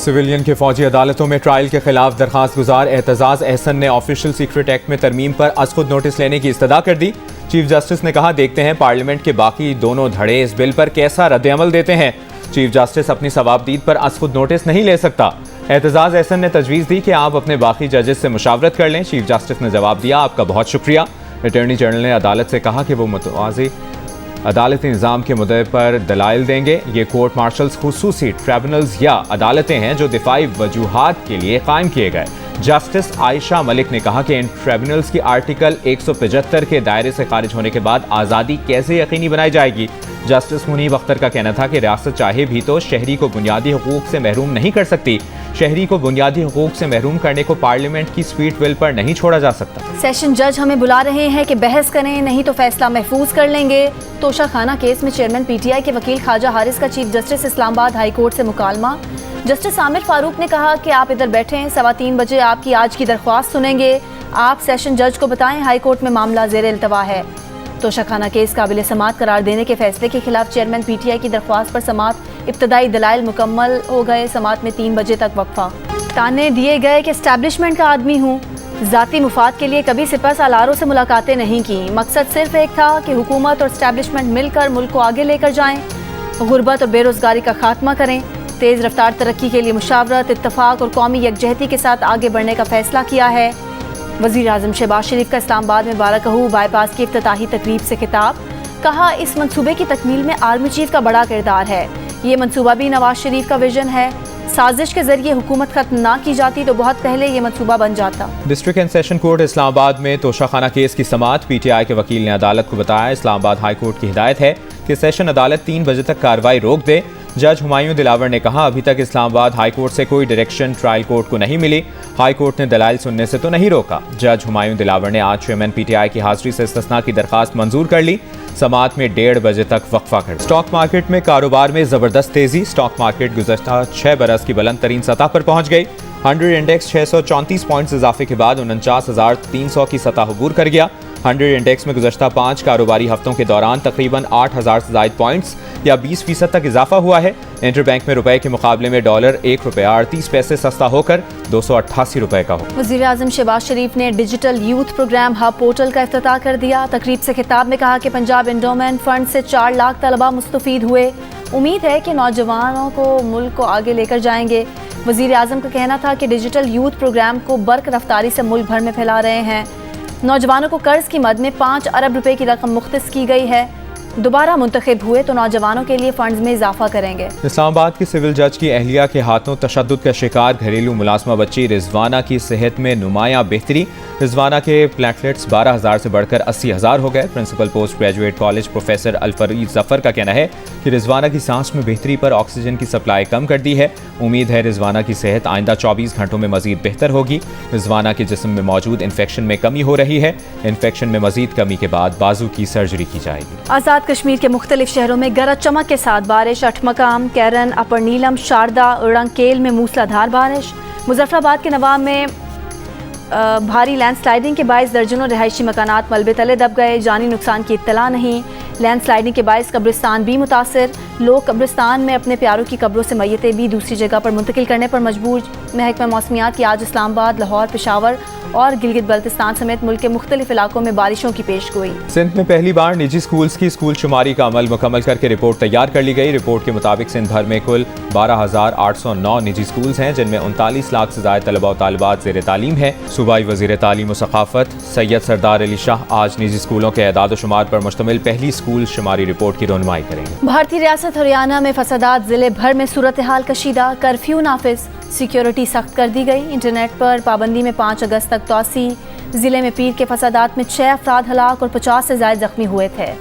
Civilian के फौजी अदालतों में ट्रायल के खिलाफ दरखास्त गुजार एतजाज अहसन ने ऑफिशियल सीक्रेट एक्ट में तरमीम पर अज खुद नोटिस लेने की इस्तदा कर दी। चीफ जस्टिस ने कहा, देखते हैं पार्लियामेंट के बाकी दोनों धड़े इस बिल पर कैसा रद्द-ए-अमल देते हैं। चीफ जस्टिस अपनी सवाबदीद पर अज खुद नोटिस नहीं ले सकता। एतजाज अहसन ने तजवीज़ दी कि आप अपने बाकी जजेस से मुशावरत कर लें। चीफ जस्टिस ने जवाब दिया, आपका बहुत शुक्रिया। अटॉर्नी जनरल ने अदालत से कहा कि वो मुतवाज़ी अदालती निज़ाम के मुद्दे पर दलाइल देंगे। ये कोर्ट मार्शल्स खुसूसी ट्रिब्यूनल्स या अदालतें हैं जो दिफाई वजूहात के लिए कायम किए गए। जस्टिस आयशा मलिक ने कहा कि इन ट्रिब्यूनल्स की आर्टिकल 175 के दायरे से खारिज होने के बाद आज़ादी कैसे यकीनी बनाई जाएगी। जस्टिस मुनीब अख्तर का कहना था कि रियासत चाहे भी तो शहरी को बुनियादी हुकूक से महरूम नहीं कर सकती। शहरी को बुनियादी हुकूक से महरूम करने को पार्लियामेंट की स्वीट विल पर नहीं छोड़ा जा सकता। सेशन जज हमें बुला रहे हैं कि बहस करें, नहीं तो फैसला महफूज कर लेंगे। तोशाखाना केस में चेयरमैन पीटीआई के वकील ख्वाजा हारिस का chief justice Islamabad high court से मुकालमा। जस्टिस आमिर फारूक ने कहा कि आप इधर बैठें, 3:15 बजे आपकी आज की दरख्वास्त सुनेंगे। आप सेशन जज को बताएं हाई कोर्ट में मामला ज़ेरे इल्तवा है। तोशाखाना केस काबिल समाअत करार देने के फैसले के खिलाफ चेयरमैन पीटीआई की दरख्वास्त पर समाअत इब्तदाई दलाइल मुकम्मल हो गए। समाअत में 3 बजे तक वक्फा। ताने दिए गए कि एस्टैब्लिशमेंट का आदमी हूँ, ज़ाती मुफाद के लिए कभी सिपह सालारों से मुलाकातें नहीं की। मकसद सिर्फ एक था कि हुकूमत और एस्टैब्लिशमेंट मिलकर मुल्क को आगे लेकर जाएं, गुर्बत और बेरोज़गारी का खात्मा करें, तेज़ रफ्तार तरक्की के लिए मुशावरत, इत्तफाक और कौमी यकजहती के साथ आगे बढ़ने का फैसला किया है। वज़ीर आज़म शहबाज शरीफ का इस्लामाबाद में बाराकहू बाईपास की इफ्तिताही तकरीब से खिताब। कहा, इस मंसूबे की तकमील में आर्मी चीफ का बड़ा किरदार है। ये मंसूबा भी नवाज शरीफ का विजन है। साजिश के जरिए हुकूमत खत्म ना की जाती तो बहुत पहले ये मंसूबा बन जाता। District and session court Islamabad में तोशाखाना केस की समाअत। पीटीआई के वकील ने अदालत को बताया, इस्लामाबाद हाई कोर्ट की हिदायत है कि सेशन अदालत 3 बजे तक कार्रवाई रोक दे। जज हुमायूं दिलावर ने कहा, अभी तक इस्लामाबाद हाई कोर्ट से कोई डायरेक्शन ट्रायल कोर्ट को नहीं मिली। हाई कोर्ट ने दलाइल सुनने से तो नहीं रोका। जज हुमायूं दिलावर ने आज चेयरमैन पीटीआई की हाजिरी से इस्तिस्ना की दरखास्त मंजूर कर ली। समाअत में 1:30 बजे तक वक्फा कर। स्टॉक मार्केट में कारोबार में जबरदस्त तेजी। स्टॉक मार्केट गुज़श्ता 6 बरस की बुलंद तरीन सतह पर पहुंच गई। 100 इंडेक्स 634 पॉइंट्स इजाफे के बाद 49,300 की सतह अबूर कर गया। 100 इंडेक्स में गुज़श्ता 5 कारोबारी हफ्तों के दौरान तकरीबन 8,000 से ज़ायद पॉइंट्स या 20% तक इजाफा हुआ है। इंटरबैंक में रुपए के मुकाबले में डॉलर ₹1.38 सस्ता होकर 288 रुपए का हो। वज़ीर आज़म शहबाज शरीफ ने digital youth programme hub portal का इफ्तिताह कर दिया। तकरीब से खिताब में कहा कि पंजाब एंडोमेंट फंड से 4 लाख तलबा मुस्तफ़ीद हुए। उम्मीद है कि नौजवानों को मुल्क को आगे लेकर जाएंगे। वज़ीर आज़म का कहना था कि डिजिटल यूथ प्रोग्राम को बर्क रफ्तारी से मुल्क भर में फैला रहे हैं। नौजवानों को कर्ज की मद में 5 अरब रुपए की रकम मुख्तस की गई है। दोबारा मुंतखब हुए तो नौजवानों के लिए फंड्स में इजाफा करेंगे। इस्लामाबाद की सिविल जज की अहलिया के हाथों तशद्दुद का शिकार घरेलू मुलाजमा बच्ची रिजवाना की सेहत में नुमाया बेहतरी। रिजवाना के प्लेटलेट्स 12,000 से बढ़कर 80,000 हो गए। Principal post graduate college professor Alfarid Zafar का कहना है कि रिजवाना की सांस में बेहतरी पर ऑक्सीजन की सप्लाई कम कर दी है। उम्मीद है रिजवाना की सेहत आइंदा 24 घंटों में मजीद बेहतर होगी। रिजवाना के जिस्म में मौजूद इन्फेक्शन में कमी हो रही है। इन्फेक्शन में मजीद कमी के बाद बाजू की सर्जरी की जाएगी। आज़ाद कश्मीर के मुख्तलिफ शहरों में गरज चमक के साथ बारिश। अठमकाम, कैरन, अपर नीलम, शारदा, उड़ंकेल में मूसलाधार बारिश। मुजफ्फराबाद के नवाब में भारी लैंडस्लाइडिंग के बायस दर्जनों रिहायशी मकानात मलबे तले दब गए। जानी नुकसान की इत्तला नहीं। लैंडस्लाइडिंग के बायस कब्रिस्तान भी मुतासर। लोग कब्रिस्तान में अपने प्यारों की कब्रों से मैयतें भी दूसरी जगह पर मुंतकिल करने पर मजबूर। महकमा मौसमियात की आज इस्लामाबाद, लाहौर, पेशावर और गिलगित बल्तिस्तान समेत मुल्क के मुख्तलिफ इलाकों में बारिशों की पेशगोई। सिंध में पहली बार निजी स्कूल्स की स्कूल शुमारी का अमल मुकम्मल करके रिपोर्ट तैयार कर ली गई। रिपोर्ट के मुताबिक सिंध भर में कुल 12,809 निजी स्कूल्स हैं, जिनमें 39 लाख से ज़ायद तलबा और तालिबात ज़ेर तालीम है। सूबाई वज़ीर तालीम और सक़ाफ़त सैयद सरदार अली शाह आज निजी स्कूलों के एदाद व शुमार पर मुश्तमिल पहली स्कूल शुमारी रिपोर्ट की रौनमाई करेंगे। भारतीय रियासत हरियाणा में फसादात ज़िले भर में सूरत हाल कशीदा। कर्फ्यू नाफिज, सिक्योरिटी सख्त कर दी गई। इंटरनेट पर पाबंदी में 5 अगस्त तक तोसी। ज़िले में पीर के फसादात में 6 अफराद हलाक और 50 से ज़ायद जख्मी हुए थे।